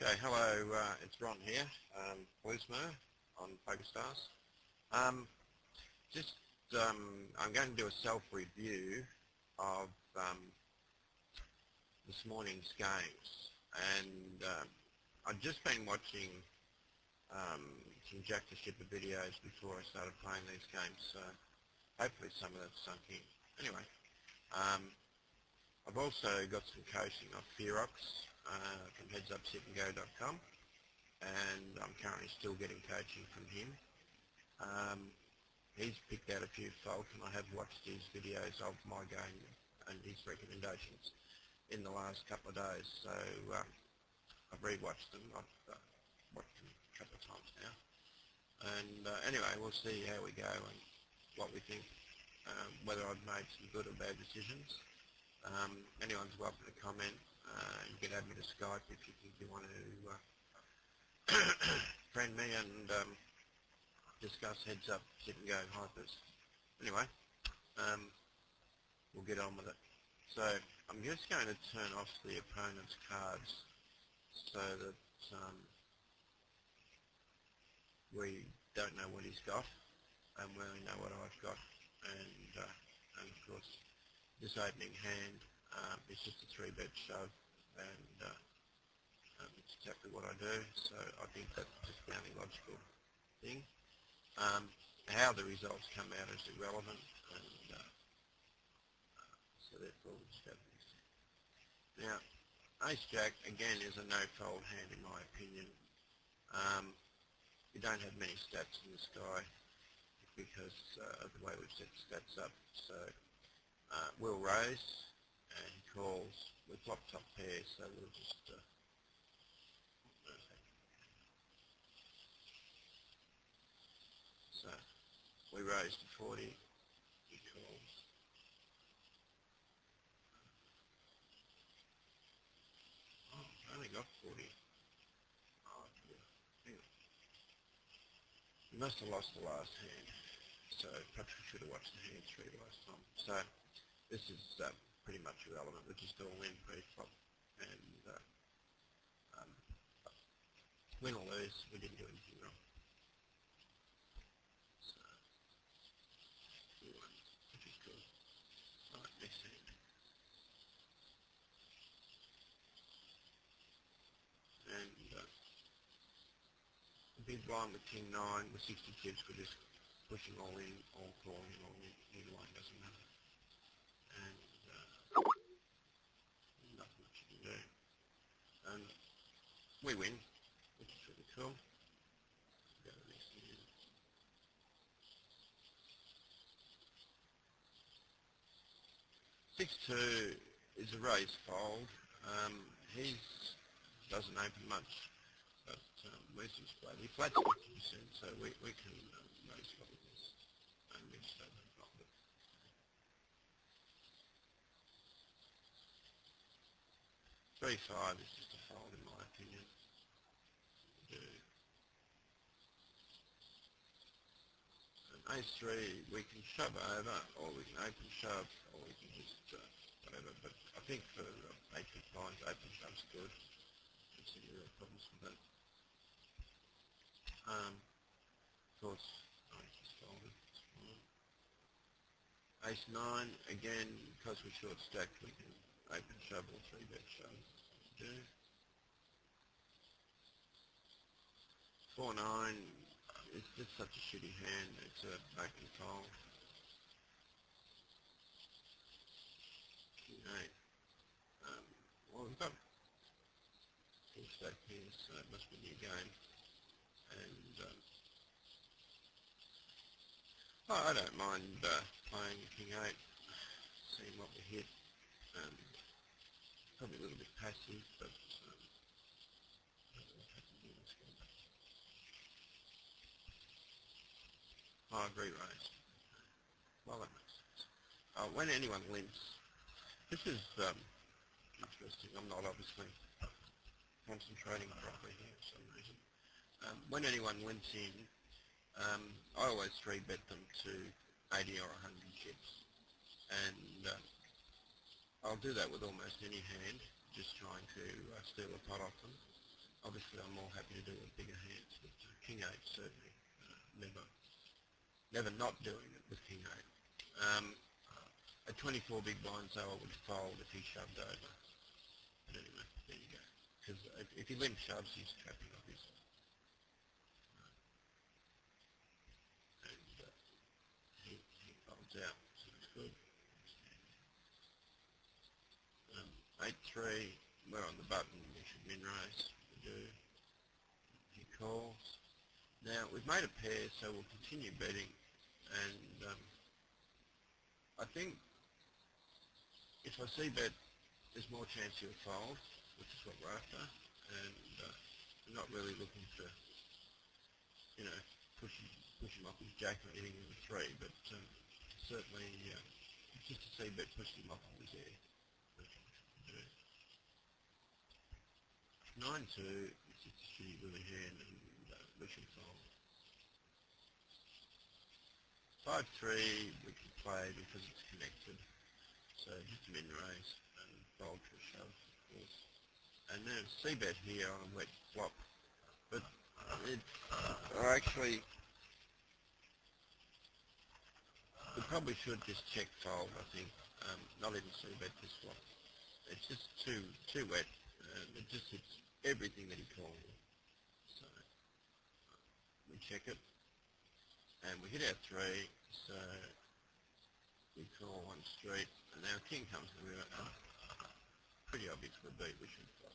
Okay, hello, it's Ron here, blsmur on PokerStars. Um, I'm going to do a self-review of this morning's games, and I've just been watching some Jack the Shipper videos before I started playing these games, so hopefully some of that sunk in. Anyway, I've also got some coaching off Fearox from headsupsitandgo.com, and I'm currently still getting coaching from him. He's picked out a few faults, and I have watched his videos of my game and his recommendations in the last couple of days, so I've re-watched them. I've watched them a couple of times now, and anyway, we'll see how we go and what we think, whether I've made some good or bad decisions. Anyone's welcome to comment. You can add me to Skype if you think you want to friend me and discuss heads up, sit and go hypers. Anyway, we'll get on with it. So I'm just going to turn off the opponent's cards so that we don't know what he's got and we only know what I've got. And of course, this opening hand is just a 3-bet shove, and it's exactly what I do, so I think that's just the only logical thing. How the results come out is irrelevant, and so therefore we'll just have this. Now, Ace-Jack, again, is a no-fold hand in my opinion. We don't have many stats in this guy because of the way we've set the stats up, so we'll raise, and he calls. We flop top pair, so we'll just so we raise to 40, he calls. Oh, I only got 40. Oh, yeah. Hang on. You must have lost the last hand, so perhaps we should have watched the hand 3 last time. So this is pretty much irrelevant. We're just all in pre-flop, and win or lose, we didn't do anything wrong. So we won, which is good. Alright, next hand. And the big blind with King 9 with 60 chips, we're just pushing all in, all calling, all in. Either one doesn't matter. And nothing much you can do. And we win, which is really cool. Go to the next hand. 6-2 is a raise fold. He doesn't open much, but where's his play? He flats 50%, so we can raise fold this. And we just open fold it. 3-5 is just a fold in my opinion. Ace-3, we can shove over, or we can open shove, or we can just whatever. But I think for 8 big blinds, open shove's good. I don't see any real problems with that. Of course, I just folded. Ace-9, again, because we're short stacked, we can open shove or 3-bet shove. Do. 4-9. It's just such a shitty hand. It's a open fold. King 8. Well, we've got full stack here, so it must be a new game. And I don't mind playing King 8, seeing what we hit. Probably a little bit passive, but I agree, raise. Well, that makes sense. When anyone limps, this is interesting. I'm not obviously concentrating properly here for some reason. When anyone limps in, I always 3-bet them to 80 or 100 chips, and I'll do that with almost any hand, just trying to steal a pot off them. Obviously, I'm more happy to do it with bigger hands, but King 8 certainly never not doing it with King 8. At 24 big blinds, though, I would fold if he shoved over. But anyway, there you go. Because if he limp shoves, he's trapping, obviously. And he folds out, so it's good. 8-3, we're on the button, we should min raise. We do. He calls. Now, we've made a pair, so we'll continue betting. And I think if I see bet, there's more chance he'll fold, which is what we're after. And we're not really looking to, push him off his jack or anything with a 3, but certainly just to see bet push him off on his air. 9-2, it's just a shitty willy hand, and we should fold. 5-3, we can play because it's connected, so just a min raise and fold to a shove, of course. And then c-bet here on a wet flop, but actually, we probably should just check fold, I think, not even c-bet this flop. It's just too wet, it just hits everything that he called. So we check it, and we hit our 3, so we call one street, and now king comes to the river. Pretty obvious we're beat, we should fold,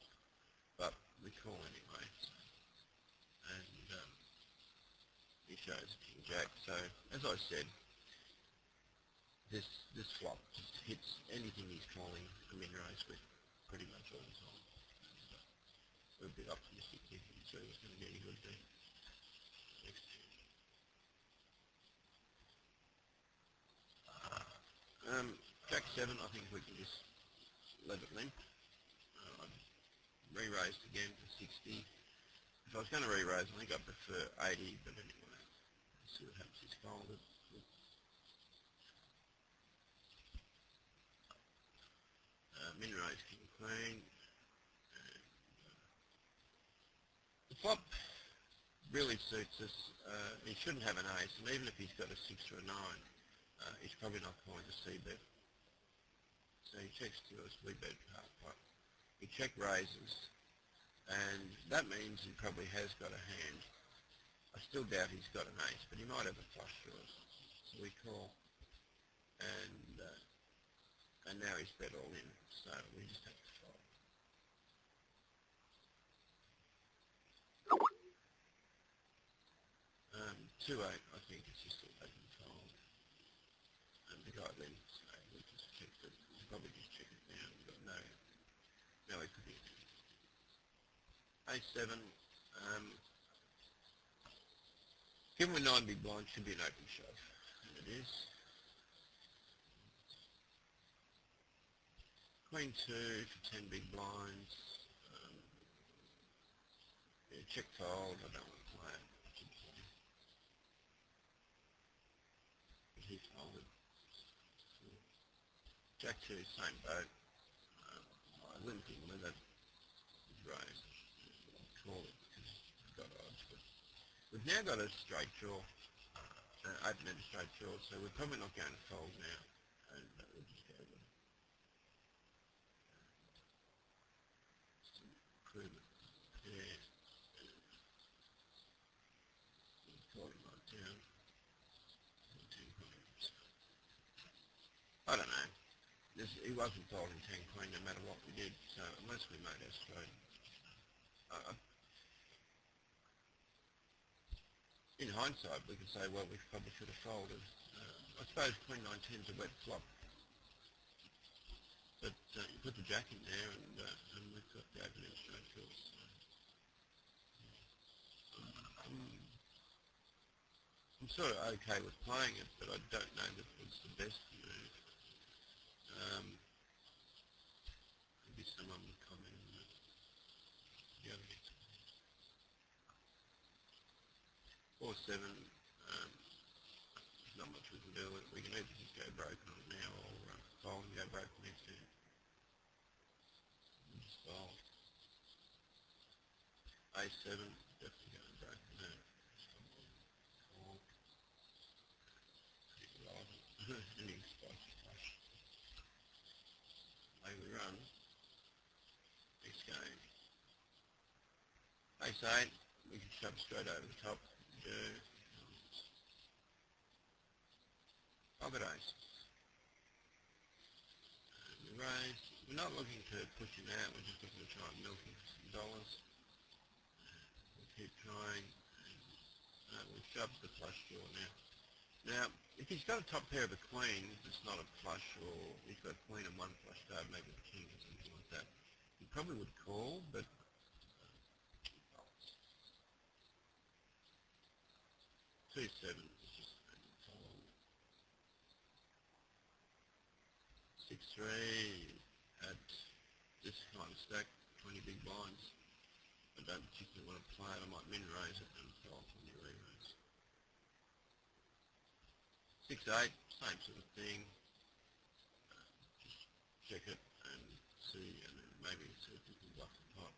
but we call anyway. So, and he shows king jack. So as I said, this flop just hits anything he's calling a min raise with pretty much all the time. And, we're a bit optimistic here. So it's going to be any good there. Next. Jack 7, I think we can just let it limp. I've re-raised again to 60. If I was going to re-raise, I think I prefer 80, but anyway, let's see what happens. He's folded. Min raise king queen. The flop really suits us. He shouldn't have an ace, and even if he's got a 6 or a 9, he's probably not calling to c-bet. So he checks to us, we bet half pot. He check raises, and that means he probably has got a hand. I still doubt he's got an ace, but he might have a flush draw. So we call, and now he's bet all in, so we just have to fold. 2-8, I think it's just a open fold. And the guy limps, so we just check it. We'll probably just check it now. We've got no equity. A7, given with 9 big blinds, should be an open shove, and it is. Queen 2 for 10 big blinds. Yeah, check fold, I don't want to play it. But he folded. Jack 2, same boat. I limped him with it. He's raised. I'll call it because we've got odds. But we've now got a straight draw, open-ended straight draw, so we're probably not going to fold now. And we'll just go with it. Some improvement. Yeah. Call him right down. I don't know. He wasn't folding 10 queen no matter what we did, so unless we made our straight. In hindsight, we could say, well, we probably should have folded. I suppose queen 9-10 is a wet flop, but you put the jack in there, and we've got the open-end straight draw. So, I'm sort of okay with playing it, but I don't know that it's the best move. Maybe someone would comment on that. The other gets 4-7. There's not much we can do. We can either just go broken on it now or fold and go broken next turn. We'll just fold. A7, definitely going broken there. Call, pretty relevant. Ending spicy flush. Away we run. Next game. Ace 8, we can shove straight over the top. Do. Pocket ace. And we raise. We're not looking to push him out, we're just looking to try and milk him for some dollars. We'll keep trying. We've shoved the flush draw now. Now, if he's got a top pair of a queen, it's not a flush, or he's got a queen and one flush card, maybe the king or something like that, he probably would call, but 2-7 is just fold. 6-3 at this kind of stack, 20 big blinds. I don't particularly want to play it. I might min raise it and fold when you re-raise. 6-8, same sort of thing. Just check it and see, and then maybe see if we can bluff the pot.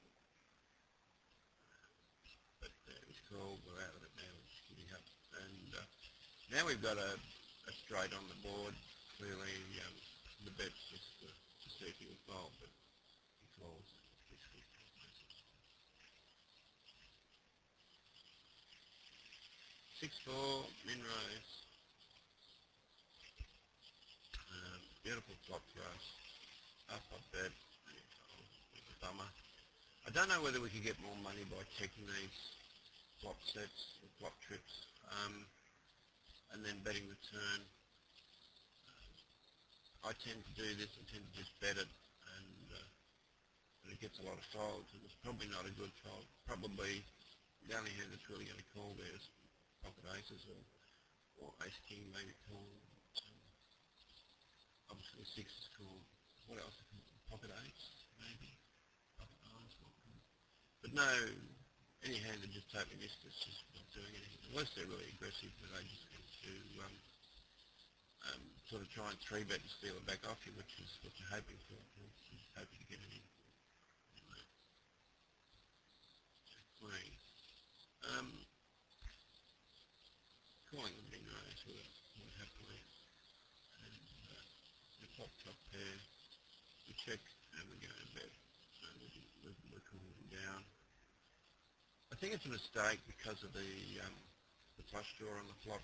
But it's called. We're out of it now. We're just giving up. And now we've got a straight on the board. Clearly, the bet's just to see if he will fold, but he calls. 6-4, min raise. Beautiful flop for us. Up bet. It's a bummer. I don't know whether we could get more money by checking these flop sets or flop trips, and then betting the turn. I tend to do this. I tend to just bet it, and it gets a lot of folds, and it's probably not a good fold. Probably the only hand that's really going to call there is pocket aces or ace king maybe call. Obviously 6 is called. What else? Pocket eights maybe. Pocket nines not good. But no, any hand that just totally missed it's just not doing anything. Unless they're really aggressive, but they just want to sort of try and 3-bet and steal it back off you, which is what you're hoping for. You're just hoping to get it in. Anyway. Queen. Calling the min raise would happily. And the top pair, we check and we go to bed. So we're calling down. I think it's a mistake because of the flush draw on the flop.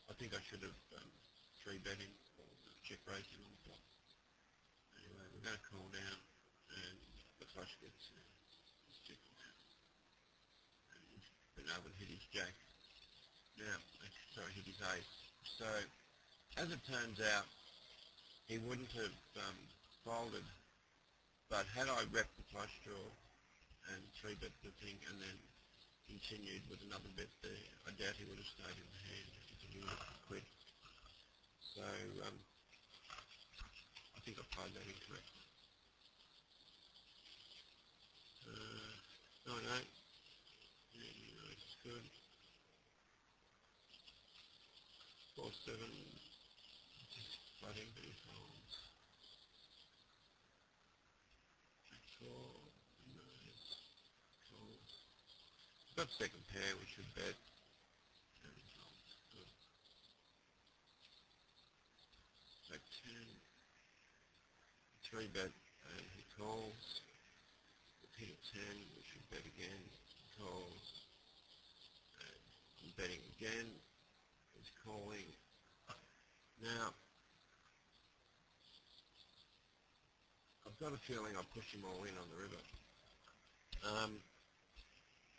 I think I should have 3-bet him or check raised him on the flop. Anyway, we're going to call down and the flush gets checking out. And he's been able to hit his jack. Now, sorry, hit his ace. So, as it turns out, he wouldn't have folded, but had I repped the flush draw and 3-bet the thing and then continued with another bet there, I doubt he would have stayed in the hand if he would have quit. So, I think I played that incorrect. 9-8. Yeah, it's good. 4-7. Just flooding, but he folds. 4, nice. Calls. Got second pair, we should bet. And he folds. Good. Back 10. 3-bet, and he calls. Hit a 10, we should bet again. Calls. And I'm betting again. He's calling. Now, I've got a feeling I'll push him all in on the river.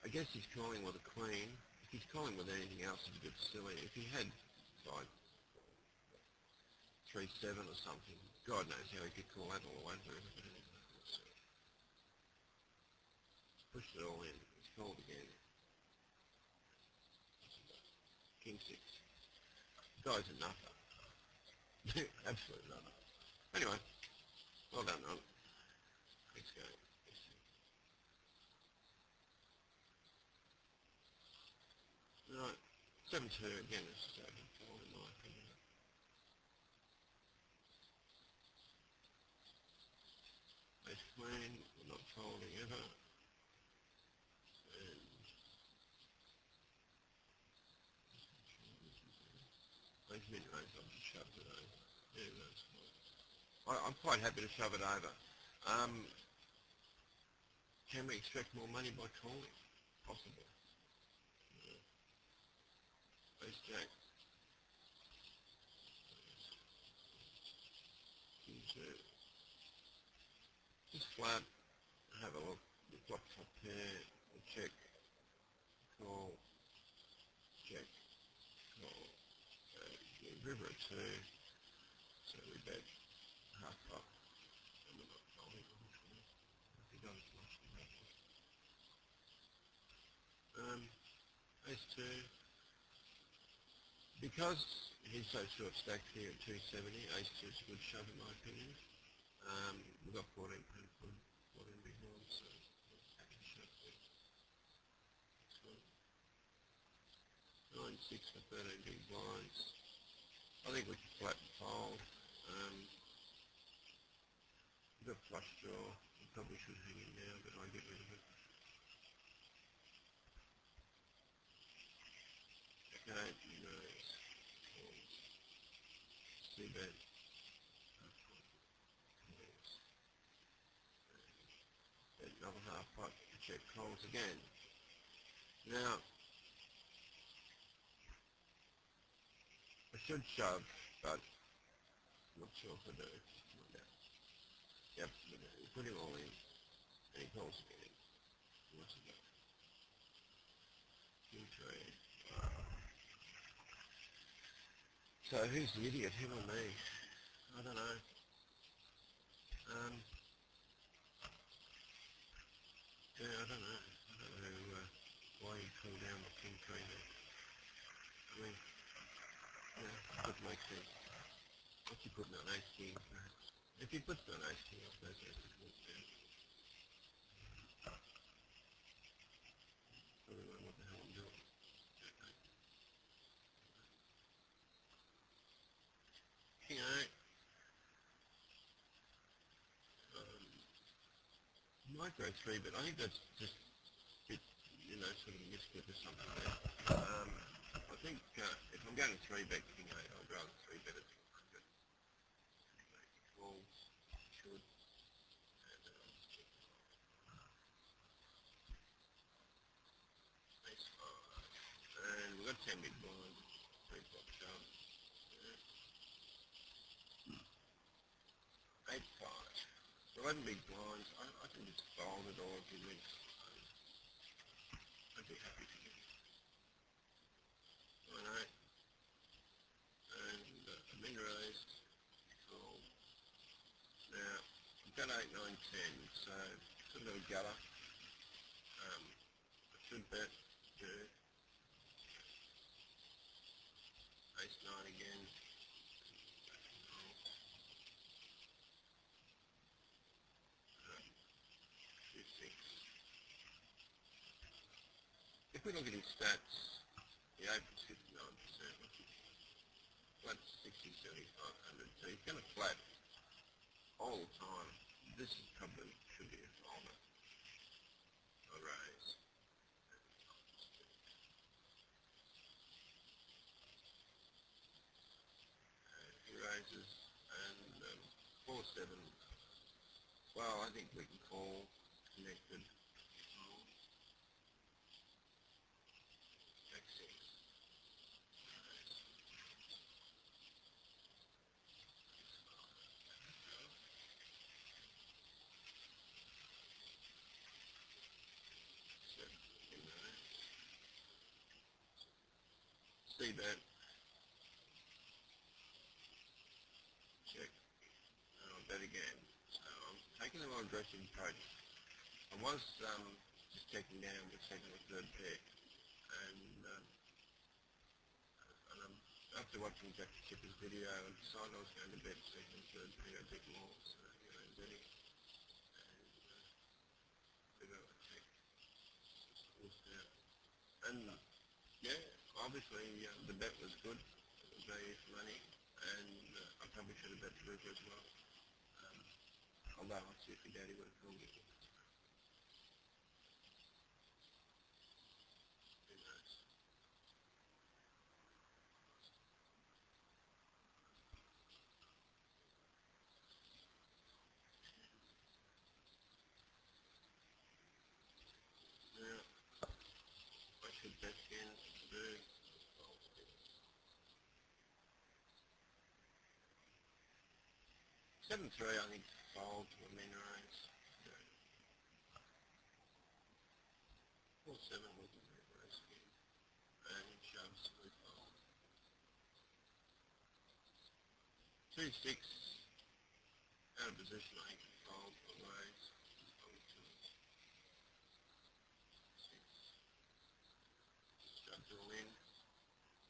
I guess he's calling with a queen. If he's calling with anything else, it's a bit silly. If he had, like, 3-7 or something, God knows how he could call that all the way to the river. But anyway, pushed it all in. He's called again. King 6. The guy's a nutter. Absolute nutter. Anyway, well done, Ron. Next game. Right, 7-2 again is just open fold in my opinion. Ace queen, we're not folding ever. mid-range, I'll just shove it over. Yeah, that's fine. I'm quite happy to shove it over. Can we extract more money by calling? Possible. Ace Jack. Just flat. Have a look. We've got top pair. We'll check. Call. Check. Call. River at 2. So we bet half up. And we're not calling. If he does flush, we bet. Ace 2. Because he's so short stacked here at 270, Ace 2 is a good shove in my opinion. We've got 14 people, 14 big ones, so I can shove there. Next one. 9-6 for 13 big blinds. I think we can flatten fold. We've got flush draw. We probably should hang in now, but I get rid of it. Okay, raise. See bet. Another half pot, check calls again. Now, I should shove, but I'm not sure if I do. Yep, we put him all in, and he calls again. What's it got? Q3. So who's the idiot, him or me? I don't know. Yeah, I don't know. I don't know why you pull down the king tree there. I mean, yeah, that makes sense. What's he putting on ace king? If he puts on ace king, I suppose that's a good down. I don't know what the hell I'm doing. Okay. King 8. Might go 3, but I think that's just a bit, sort of misfit or something there. I think if I'm going to 3-bet King 8, I'd rather 3-bet it than 100. Calls, should, and then I'll just check ace 5. And we've got 10 big blinds, 3 flop shove. 8 5. 11 big blinds. I can just fold it all if he wins. I'd be happy to get 9 8. And a min raised. Fold. Now, I've got 8 9 10, so sort of a gutter. I should bet, do. Ace 9 again. 2 6. If we look at his stats, the open's 59%, flat's 60, 7,500, so he's going to flat all the time. This is probably should be a folder. I raise. And he raises, and 4 7. Well, I think we can call connected. Jack 6. C-bet. Check. And I'll bet again. So I'm taking a more aggressive approach. I was just checking down with second or third pair. And after watching Jack Chipper's video, I decided I was going to bet second and third pair a bit more. So, betting. And we got a check. And yeah, obviously the bet was good. It was value for money, and I probably should have bet the river as well. Although I see if your daddy would have called it. Who knows? 7-3, I think, fold to a min raise. 4-7 wasn't very risky. And it shoves, we fold. 2-6, out of position, I think, fold or raise. Shoves all in.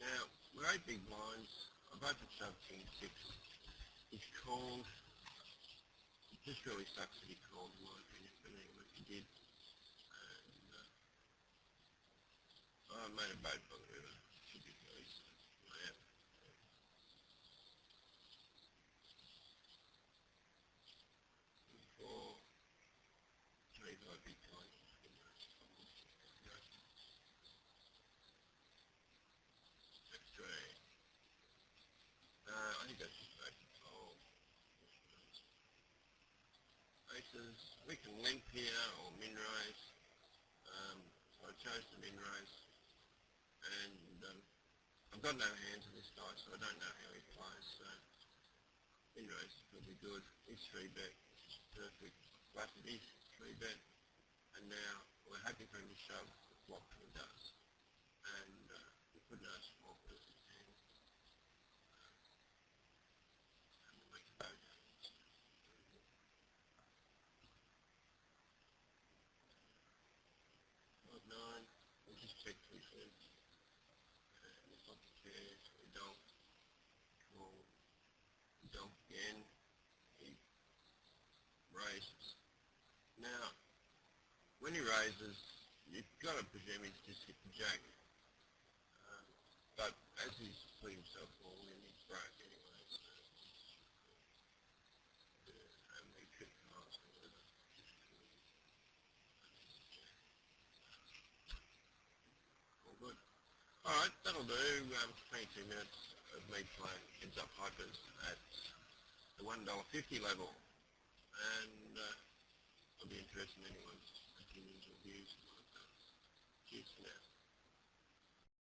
Now, we're 8 big blinds. I've opened shove king 6. He's called. It just really sucks that he called, in my opinion, but anyway, he did. And I made a boat by the river. Should be very soon. I am. 4, 25 big blinds. That's great. I think that's just back to fold. Aces. We can limp here or min raise. So I chose the min raise. And I've got no hands in this guy, so I don't know how he plays. So min raise is probably good. He's 3-bet, which is perfect. Flatted is 3-bet. And now we're happy for him to shove the flop he does. And we couldn't ask for perfect hands. And we'll make a boat. 5-9. We'll just check 3 cents. And we flop the chairs. We don't call. We don't again. He raises. Now, when he raises, you've got to presume he's just hit the jack. But as he's put himself all in, he's broke anyway. So, and we could pass whatever. All good. Alright, that'll do. 22 minutes of me playing heads up hypers at the $1.50 level. And I'll be interested in anyone's opinions or views. Cheers for now.